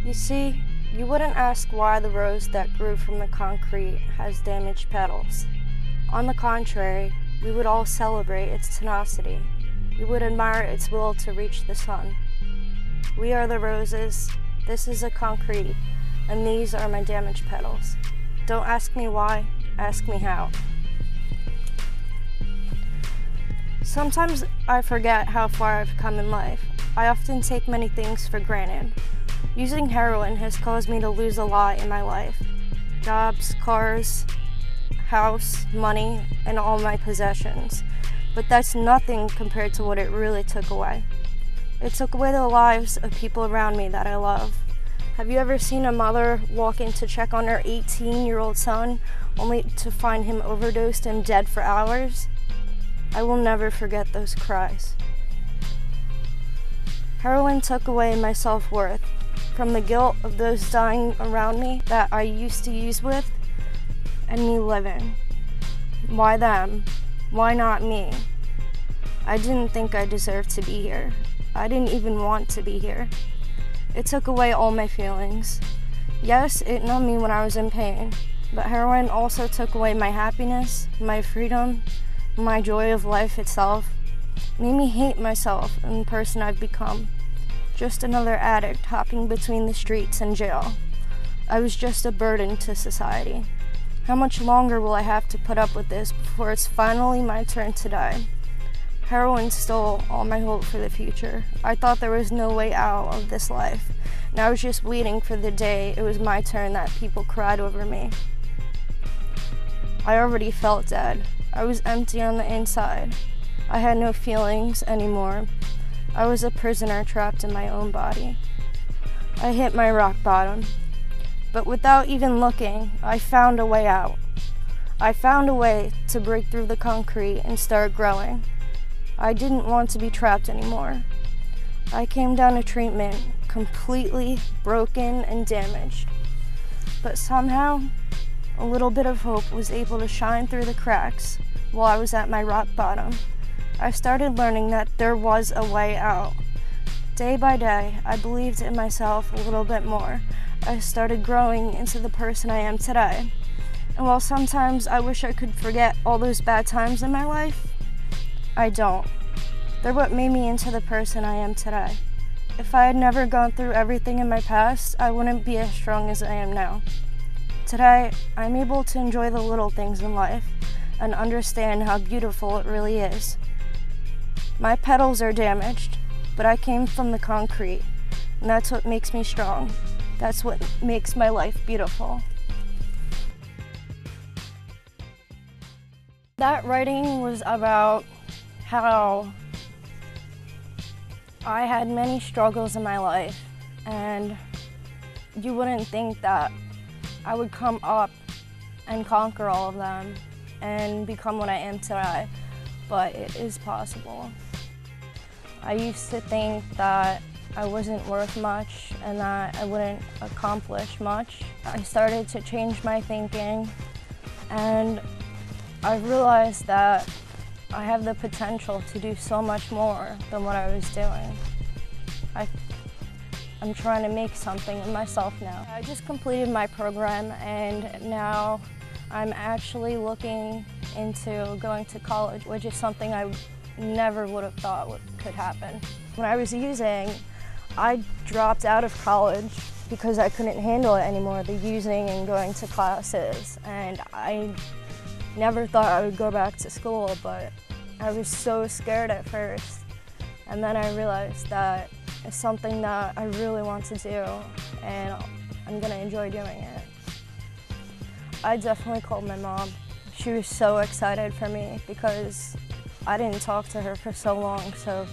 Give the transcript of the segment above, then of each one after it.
You see, you wouldn't ask why the rose that grew from the concrete has damaged petals. On the contrary, we would all celebrate its tenacity. We would admire its will to reach the sun. We are the roses, this is the concrete, and these are my damaged petals. Don't ask me why, ask me how. Sometimes I forget how far I've come in life. I often take many things for granted. Using heroin has caused me to lose a lot in my life. Jobs, cars, house, money, and all my possessions. But that's nothing compared to what it really took away. It took away the lives of people around me that I love. Have you ever seen a mother walk in to check on her 18-year-old son, only to find him overdosed and dead for hours? I will never forget those cries. Heroin took away my self-worth, from the guilt of those dying around me that I used to use with, and me living. Why them? Why not me? I didn't think I deserved to be here. I didn't even want to be here. It took away all my feelings. Yes, it numbed me when I was in pain, but heroin also took away my happiness, my freedom, my joy of life itself. It made me hate myself and the person I've become. Just another addict hopping between the streets and jail. I was just a burden to society. How much longer will I have to put up with this before it's finally my turn to die? Heroin stole all my hope for the future. I thought there was no way out of this life, and I was just waiting for the day it was my turn that people cried over me. I already felt dead. I was empty on the inside. I had no feelings anymore. I was a prisoner trapped in my own body. I hit my rock bottom, but without even looking, I found a way out. I found a way to break through the concrete and start growing. I didn't want to be trapped anymore. I came down to treatment completely broken and damaged, but somehow a little bit of hope was able to shine through the cracks while I was at my rock bottom. I started learning that there was a way out. Day by day, I believed in myself a little bit more. I started growing into the person I am today. And while sometimes I wish I could forget all those bad times in my life, I don't. They're what made me into the person I am today. If I had never gone through everything in my past, I wouldn't be as strong as I am now. Today, I'm able to enjoy the little things in life and understand how beautiful it really is. My petals are damaged, but I came from the concrete, and that's what makes me strong. That's what makes my life beautiful. That writing was about how I had many struggles in my life, and you wouldn't think that I would come up and conquer all of them and become what I am today, but it is possible. I used to think that I wasn't worth much and that I wouldn't accomplish much. I started to change my thinking, and I realized that I have the potential to do so much more than what I was doing. I'm trying to make something of myself now. I just completed my program, and now I'm actually looking into going to college, which is something I never would have thought could happen. When I was using, I dropped out of college because I couldn't handle it anymore, the using and going to classes. And I never thought I would go back to school, but I was so scared at first. And then I realized that it's something that I really want to do, and I'm gonna enjoy doing it. I definitely called my mom. She was so excited for me because I didn't talk to her for so long, so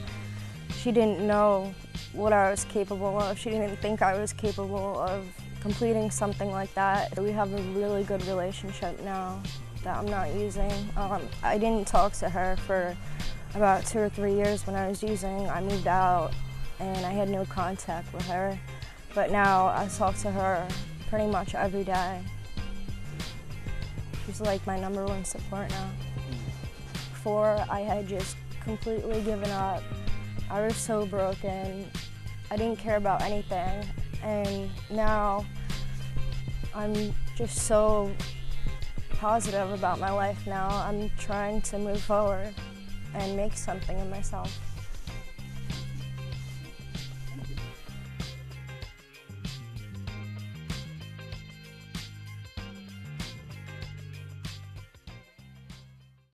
she didn't know what I was capable of. She didn't think I was capable of completing something like that. We have a really good relationship now that I'm not using. I didn't talk to her for about 2 or 3 years when I was using. I moved out and I had no contact with her, but now I talk to her pretty much every day. She's like my #1 support now. Before, I had just completely given up. I was so broken. I didn't care about anything, And now I'm just so positive about my life now. I'm trying to move forward and make something of myself.